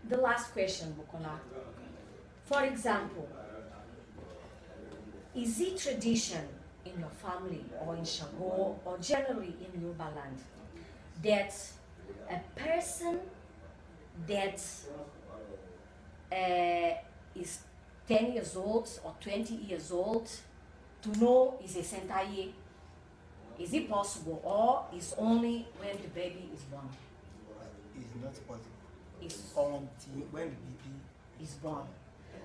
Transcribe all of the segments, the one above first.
the last question, Bukola. For example, is it tradition in your family or in Shango or generally in Yoruba land that a person that is 10 years old or 20 years old to know is a sentaye? Is it possible, or is only when the baby is born? It's not possible. It's Until when the baby is born.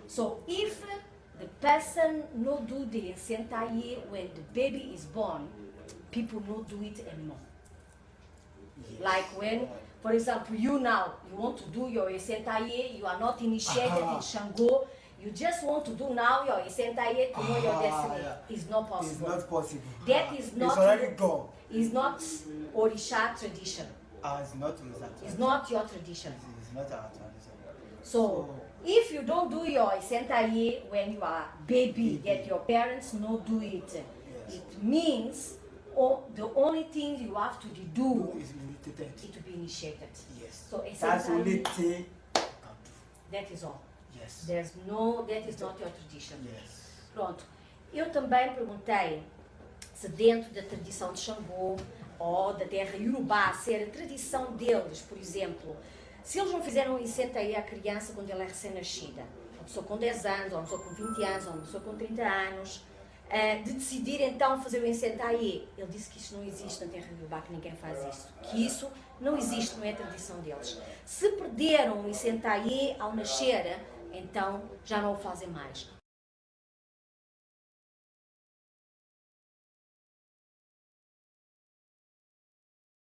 So if the person no do the sentaye when the baby is born, people no do it anymore. Yes. Like when, for example, you now, you want to do your sentaye, you are not initiated in Shango, you just want to do now your sentaye to know your destiny. Yeah. It's not possible. It's not possible. That is not. It's already gone. It's not Orisha tradition. It's not that. It's not your tradition. It's not our tradition. So if you don't do your sentaye when you are baby, that your parents no do it, Yes. it means the only thing you have to do Is limited. is to be initiated. Yes. So a That's the only sentaye, thing you can do. that is all. Yes. There's no, that is not your tradition. Yes. Pronto. Eu também perguntei se dentro da tradição de Xangô ou da terra Yorubá, ser a tradição deles, por exemplo, se eles não fizeram isso aí à criança quando ela é recém-nascida, uma pessoa com 10 anos, ou uma pessoa com 20 anos, ou uma pessoa com 30 anos, de decidir então fazer o incentaie. Ele disse que isso não existe na terra Yorubá, que ninguém faz isso. Que isso não existe, não é a tradição deles. Se perderam o incentaie ao nascer, então já não o fazem mais.